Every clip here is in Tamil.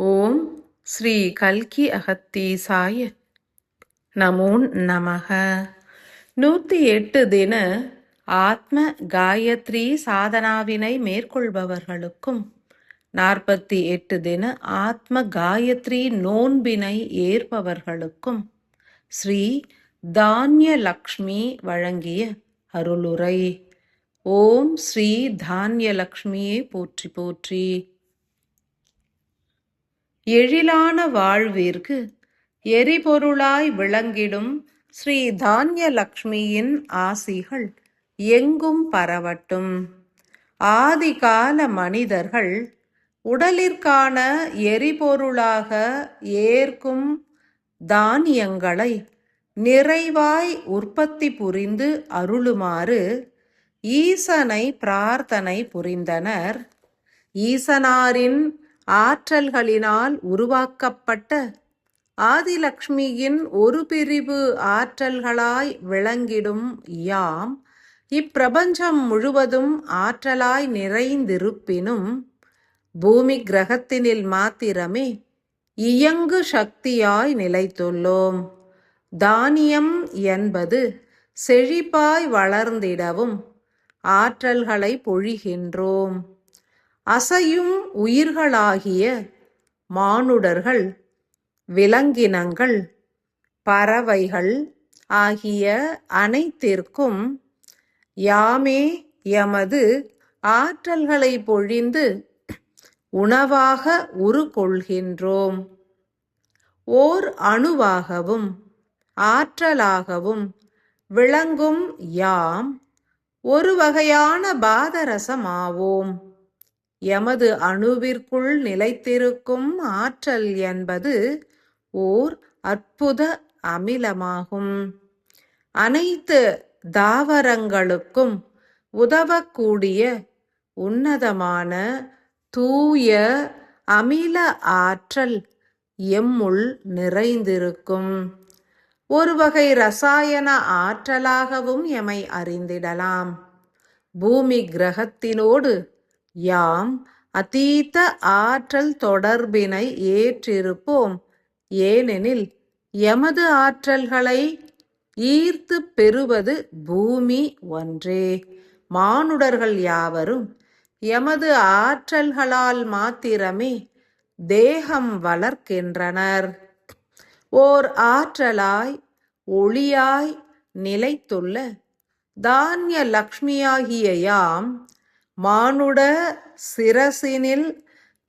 ஓம் ஸ்ரீ கல்கி அகத்தீசாய நமோ நமக. 108 தின ஆத்ம காயத்ரி சாதனாவினை மேற்கொள்பவர்களுக்கும் 48 தின ஆத்ம காயத்ரி நோன்பினை ஏற்பவர்களுக்கும் ஸ்ரீ தான்யலக்ஷ்மி வழங்கிய அருளுரை. ஓம் ஸ்ரீ தான்யலக்ஷ்மியே போற்றி போற்றி. எழிலான வாழ்விற்கு எரிபொருளாய் விளங்கிடும் ஸ்ரீ தான்யலக்ஷ்மியின் ஆசிகள் எங்கும் பரவட்டும். ஆதிகால மனிதர்கள் உடலிற்கான எரிபொருளாக ஏற்கும் தானியங்களை நிறைவாய் உற்பத்தி புரிந்து அருளுமாறு ஈசனை பிரார்த்தனை புரிந்தனர். ஈசனாரின் ஆற்றல்களினால் உருவாக்கப்பட்ட ஆதிலக்ஷ்மியின் ஒரு பிரிவு ஆற்றல்களாய் விளங்கிடும் யாம் இப்பிரபஞ்சம் முழுவதும் ஆற்றலாய் நிறைந்திருப்பினும் பூமி கிரகத்தினில் மாத்திரமே இயங்கு சக்தியாய் நிலைத்துள்ளோம். தானியம் என்பது செழிப்பாய் வளர்ந்திடவும் ஆற்றல்களை பொழிகின்றோம். அசையும் உயிர்களாகிய மானுடர்கள், விலங்கினங்கள், பறவைகள் ஆகிய அனைத்திற்கும் யாமே எமது ஆற்றல்களை பொழிந்து உணவாக உருக்கொள்கின்றோம். ஓர் அணுவாகவும் ஆற்றலாகவும் விளங்கும் யாம் ஒரு வகையான பாதரசமாவோம். எமது அணுவிற்குள் நிலைத்திருக்கும் ஆற்றல் என்பது ஓர் அற்புத அமிலமாகும். அனைத்து தாவரங்களுக்கும் உதவக்கூடிய உன்னதமான தூய அமில ஆற்றல் எம்முள் நிறைந்திருக்கும். ஒரு வகை இரசாயன ஆற்றலாகவும் எமை அறிந்திடலாம். பூமி கிரகத்தினோடு யாம் அதீத ஆற்றல் தொடர்பினை ஏற்றிருப்போம். ஏனெனில் எமது ஆற்றல்களை ஈர்த்து பெறுவது பூமி ஒன்றே. மானுடர்கள் யாவரும் எமது ஆற்றல்களால் மாத்திரமே தேகம் வளர்க்கின்றனர். ஓர் ஆற்றலாய் ஒளியாய் நிலைத்துள்ள தான்ய லக்ஷ்மியாகிய யாம் மானுட சிரசினில்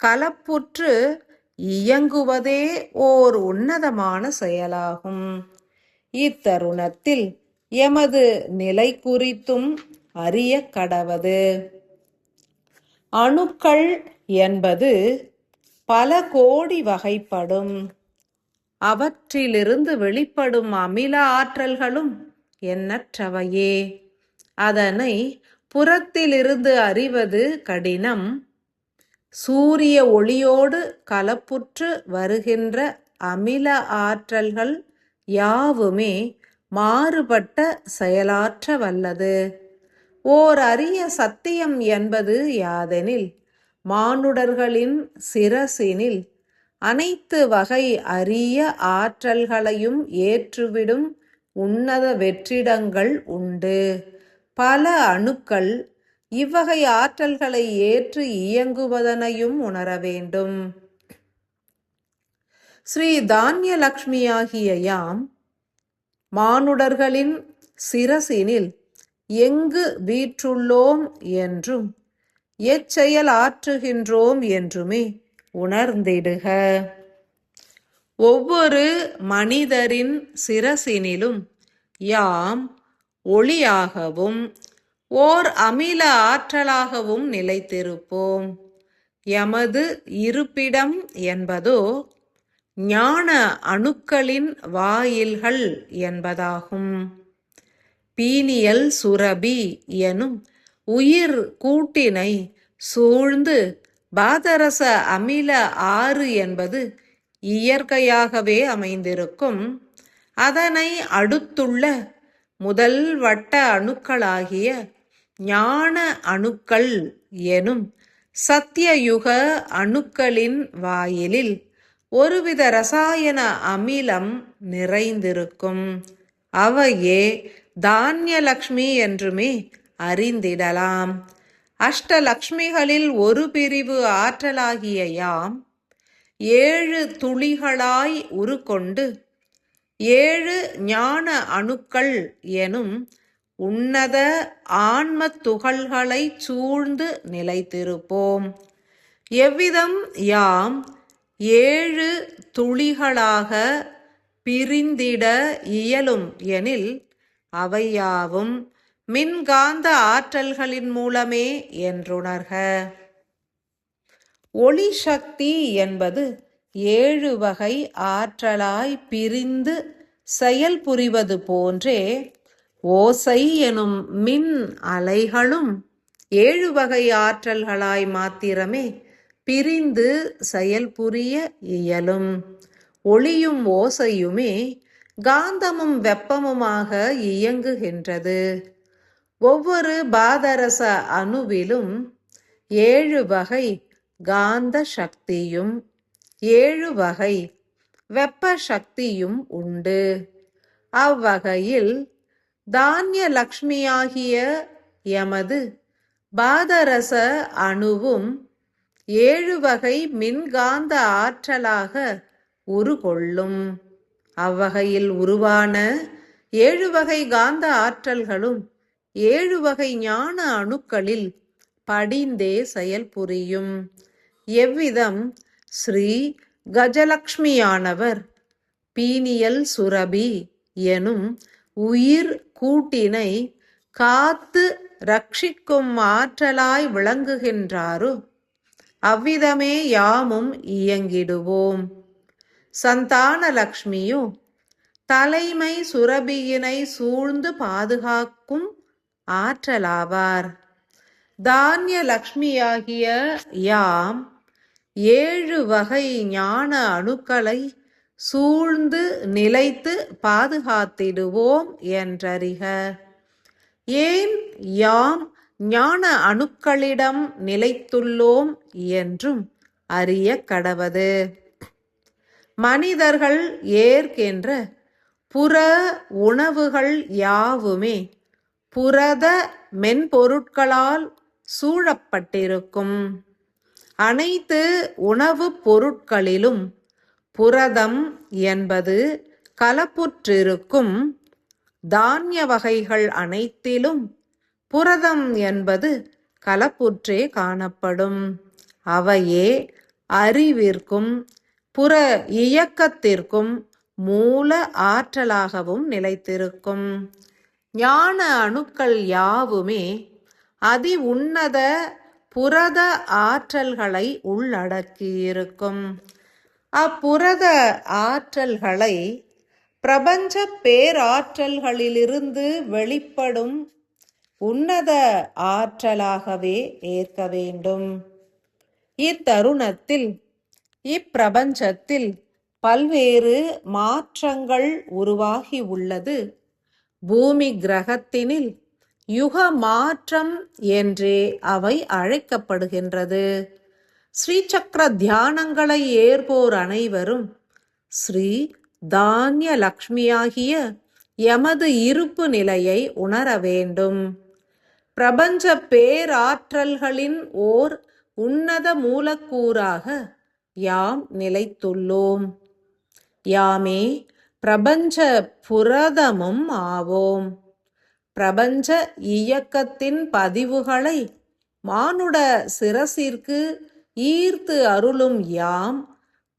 கலப்புற்று இயங்குவதே ஓர் உன்னதமான செயலாகும். இத்தருணத்தில் எமது நிலை குறித்தும் அறிய கடவது. அணுக்கள் என்பது பல கோடி வகைப்படும். அவற்றிலிருந்து வெளிப்படும் அமில ஆற்றல்களும் எண்ணற்றவையே. அதனை புறத்திலிருந்து அறிவது கடினம். சூரிய ஒளியோடு கலப்புற்று வருகின்ற அமில ஆற்றல்கள் யாவுமே மாறுபட்ட செயலாற்ற வல்லது. ஓர் அரிய சத்தியம் என்பது யாதெனில் மானுடர்களின் சிரசினில் அனைத்து வகை அரிய ஆற்றல்களையும் ஏற்றுவிடும் உன்னத வெற்றிடங்கள் உண்டு. பல அணுக்கள் இவ்வகை ஆற்றல்களை ஏற்று இயங்குவதனையும் உணர வேண்டும். ஸ்ரீ தான்யலக்ஷ்மியாகிய யாம் மானுடர்களின் சிரசினில் எங்கு வீற்றுள்ளோம் என்றும் எச்செயல் ஆற்றுகின்றோம் என்றுமே உணர்ந்திடுக. ஒவ்வொரு மனிதரின் சிரசினிலும் யாம் ஒளியாகவும் ஓர் அமில ஆற்றலாகவும் நிலைத்திருப்போம். எமது இருப்பிடம் என்பதோ ஞான அணுக்களின் வாயில்கள் என்பதாகும். பீனியல் சுரபி எனும் உயிர் கூட்டினை சூழ்ந்து பாதரச அமில ஆறு என்பது இயற்கையாகவே அமைந்திருக்கும். அதனை அடுத்துள்ள முதல் வட்ட அணுக்களாகிய ஞான அணுக்கள் எனும் சத்தியயுக அணுக்களின் வாயிலில் ஒருவித ரசாயன அமிலம் நிறைந்திருக்கும். அவையே தானியலக்ஷ்மி என்றுமே அறிந்திடலாம். அஷ்டலக்ஷ்மிகளில் ஒரு பிரிவு ஆற்றலாகிய யாம் 7 துளிகளாய் உருக்கொண்டு 7 ஞான அணுக்கள் எனும் உன்னத ஆன்மத் துகள்களைச் சூழ்ந்து நிலைத்திருப்போம். எவ்விதம் யாம் 7 துளிகளாக பிரிந்திட இயலும் எனில் அவையாவும் மின்காந்த ஆற்றல்களின் மூலமே என்றுணர்க. ஒளி சக்தி என்பது 7 வகை ஆற்றலாய் பிரிந்து செயல்புரிவது போன்றே ஓசை எனும் மின் அலைகளும் 7 வகை ஆற்றல்களாய் மாத்திரமே பிரிந்து செயல்புரிய இயலும். ஒளியும் ஓசையுமே காந்தமும் வெப்பமுமாக இயங்குகின்றது. ஒவ்வொரு பாதரச அணுவிலும் 7 வகை காந்த சக்தியும் 7 வகை வெப்ப சக்தியும் உண்டு. அவ்வகையில் தானியலக்ஷ்மியாகிய எமது பாதரச அணுவும் 7 வகை மின்காந்த ஆற்றலாக உருகொள்ளும். அவ்வகையில் உருவான 7 வகை காந்த ஆற்றல்களும் 7 வகை ஞான அணுக்களில் படிந்தே செயல்புரியும். எவ்விதம் ஸ்ரீ கஜலக்ஷ்மியானவர் பீனியல் சுரபி எனும் உயிர் கூட்டினை காத்து ரட்சிக்கும் ஆற்றலாய் விளங்குகின்றாரோ அவ்விதமே யாமும் இயங்கிடுவோம். சந்தானலக்ஷ்மியோ தலைமை சுரபியினை சூழ்ந்து பாதுகாக்கும் ஆற்றலாவார். தானியலக்ஷ்மியாகிய யாம் 7 வகை ஞான அணுக்களை சூழ்ந்து நிலைத்து பாதுகாத்திடுவோம் என்றறிக. ஏன் யாம் ஞான அணுக்களிடம் நிலைத்துள்ளோம் என்றும் அறிய கடவது. மனிதர்கள் ஏற்கின்ற புற உணவுகள் யாவுமே புரத மென்பொருட்களால் சூழப்பட்டிருக்கும். அனைத்து உணவுப் பொருட்களிலும் புரதம் என்பது கலப்புற்றிருக்கும். தானிய வகைகள் அனைத்திலும் புரதம் என்பது கலப்புற்றே காணப்படும். அவையே அறிவிற்கும் புற இயக்கத்திற்கும் மூல ஆற்றலாகவும் நிலைத்திருக்கும். ஞான அணுக்கள் யாவுமே அதி உன்னத புரத ஆற்றல்களை உள்ளடக்கியிருக்கும். அப்புரத ஆற்றல்களை பிரபஞ்ச பேராற்றல்களிலிருந்து வெளிப்படும் உன்னத ஆற்றலாகவே ஏற்க வேண்டும். இத்தருணத்தில் இப்பிரபஞ்சத்தில் பல்வேறு மாற்றங்கள் உருவாகி உள்ளது. பூமி கிரகத்தினில் யுக மாற்றம் என்றே அவை அழைக்கப்படுகின்றது. ஸ்ரீசக்கர தியானங்களை ஏற்போர் அனைவரும் ஸ்ரீ தானியலக்ஷ்மியாகிய எமது இருப்பு நிலையை உணர வேண்டும். பிரபஞ்ச பேராற்றல்களின் ஓர் உன்னத மூலக்கூறாக யாம் நிலைத்துள்ளோம். யாமே பிரபஞ்ச புரதமும் ஆவோம். பிரபஞ்ச இயக்கத்தின் பதிவுகளை மானுட சிரசிற்கு ஈர்த்து அருளும் யாம்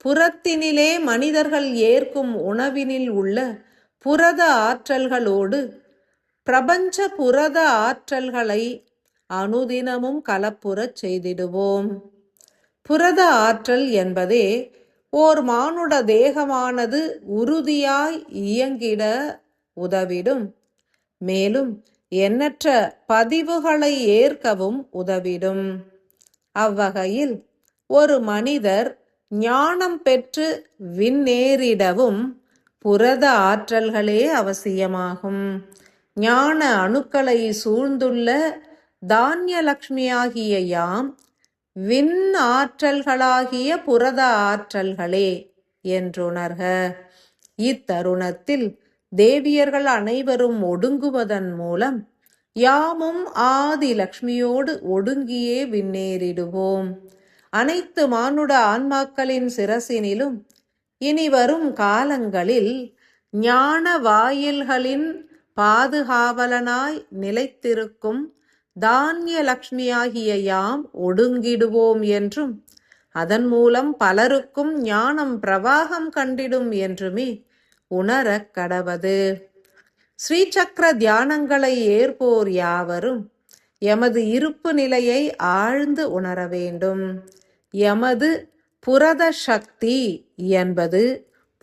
புறத்தினிலே மனிதர்கள் ஏற்கும் உணவினில் உள்ள புரத ஆற்றல்களோடு பிரபஞ்ச புரத ஆற்றல்களை அனுதினமும் கலப்புறச் செய்திடுவோம். புரத ஆற்றல் என்பதே ஓர் மானுட தேகமானது உறுதியாய் இயங்கிட உதவிடும். மேலும் எண்ணற்ற பதிவுகளை ஏற்கவும் உதவிடும். அவ்வகையில் ஒரு மனிதர் ஞானம் பெற்று விண்ணேறிடவும் புரத ஆற்றல்களே அவசியமாகும். ஞான அணுக்களை சூழ்ந்துள்ள தானியலக்ஷ்மியாகிய யாம் விண் ஆற்றல்களாகிய புரத ஆற்றல்களே என்றுணர்க. இத்தருணத்தில் தேவியர்கள் அனைவரும் ஒடுங்குவதன் மூலம் யாமும் ஆதி லக்ஷ்மியோடு ஒடுங்கியே விண்ணேறிடுவோம். அனைத்து மானுட ஆன்மாக்களின் சிரசினிலும் இனி வரும் காலங்களில் ஞான வாயில்களின் பாதுகாவலனாய் நிலைத்திருக்கும் தானிய லக்ஷ்மியாகிய யாம் ஒடுங்கிடுவோம் என்றும், அதன் மூலம் பலருக்கும் ஞானம் பிரவாகம் கண்டிடும் என்றுமே உணரக் கடவது. ஸ்ரீசக்கர தியானங்களை ஏற்போர் யாவரும் எமது இருப்பு நிலையை ஆழ்ந்து உணர வேண்டும். எமது புரத சக்தி என்பது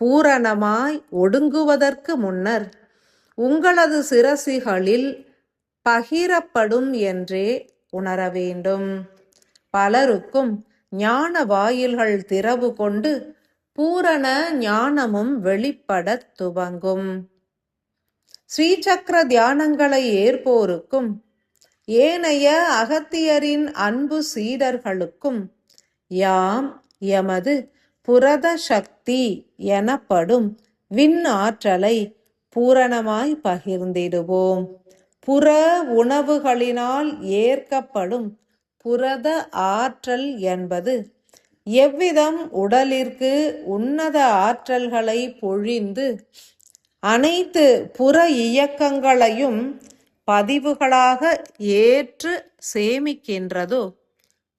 பூரணமாய் ஒடுங்குவதற்கு முன்னர் உங்களது சிரசிகளில் பகிரப்படும் என்றே உணர வேண்டும். பலருக்கும் ஞான வாயில்கள் திறவு கொண்டு பூரண ஞானமும் வெளிப்படத் துவங்கும். ஸ்ரீசக்கர தியானங்களை ஏற்போருக்கும் ஏனைய அகத்தியரின் அன்பு சீடர்களுக்கும் யாம் எமது புரத சக்தி எனப்படும் விண் ஆற்றலை பூரணமாய் பகிர்ந்திடுவோம். புற உணவுகளினால் ஏற்கப்படும் புரத ஆற்றல் என்பது எவ்விதம் உடலிற்கு உன்னத ஆற்றல்களை பொழிந்து அனைத்து புற இயக்கங்களையும் பதிவுகளாக ஏற்று சேமிக்கின்றதோ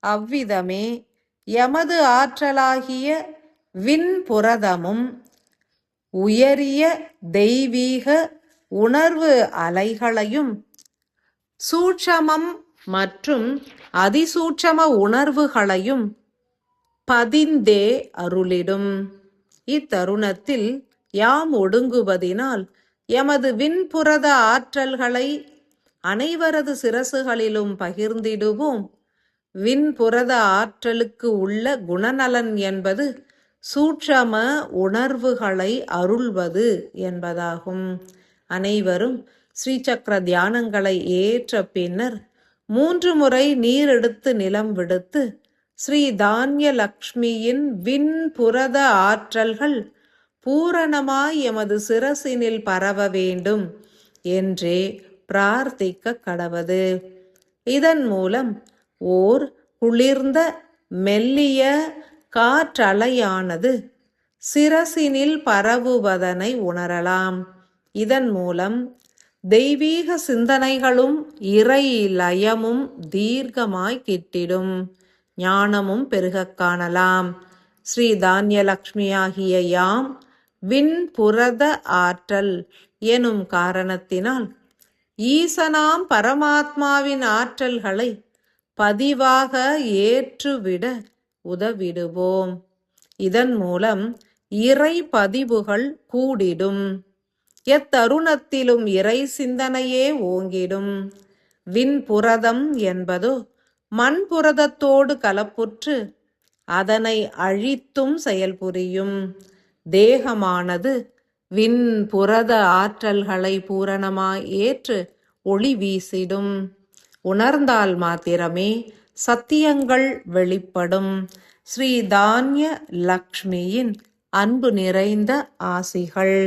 அவ்விதமே எமது ஆற்றலாகிய விண்புரதமும் உயரிய தெய்வீக உணர்வு அலைகளையும் சூட்சமம் மற்றும் அதிசூட்சம உணர்வுகளையும் பதிந்தே அருளிடும். இத்தருணத்தில் யாம் ஒடுங்குவதினால் எமது விண்புரத ஆற்றல்களை அனைவரது சிரசுகளிலும் பகிர்ந்திடுவோம். விண்புரத ஆற்றலுக்கு உள்ள குணநலன் என்பது சூட்சம உணர்வுகளை அருள்வது என்பதாகும். அனைவரும் ஸ்ரீசக்கர தியானங்களை ஏற்ற பின்னர் 3 முறை நீர் எடுத்து நிலம் விடுத்து ஸ்ரீ தானிய லக்ஷ்மியின் விண்புரத ஆற்றல்கள் பூரணமாய் எமது சிரசினில் பரவ வேண்டும் என்றே பிரார்த்திக்க கடவது. இதன் மூலம் ஓர் குளிர்ந்த மெல்லிய காற்றலையானது சிரசினில் பரவுவதனை உணரலாம். இதன் மூலம் தெய்வீக சிந்தனைகளும் இறை லயமும் தீர்க்கமாய் கிட்டிடும். ஞானமும் பெருகக் காணலாம். ஸ்ரீ தானிய லக்ஷ்மியாகிய யாம் விண்புரத ஆற்றல் எனும் காரணத்தினால் ஈசனாம் பரமாத்மாவின் ஆற்றல்களை பதிவாக ஏற்றுவிட உதவிடுவோம். இதன் மூலம் இறை பதிவுகள் கூடிடும். எத்தருணத்திலும் இறை சிந்தனையே ஓங்கிடும். விண்புரதம் என்பதோ மண்புரதத்தோடு கலப்புற்று அதனை அழித்தும் செயல்புரியும். தேகமானது விண்புரத ஆற்றல்களை பூரணமாய் ஏற்று ஒளி வீசிடும். உணர்ந்தால் மாத்திரமே சத்தியங்கள் வெளிப்படும். ஸ்ரீ தானிய லக்ஷ்மியின் அன்பு நிறைந்த ஆசிகள்.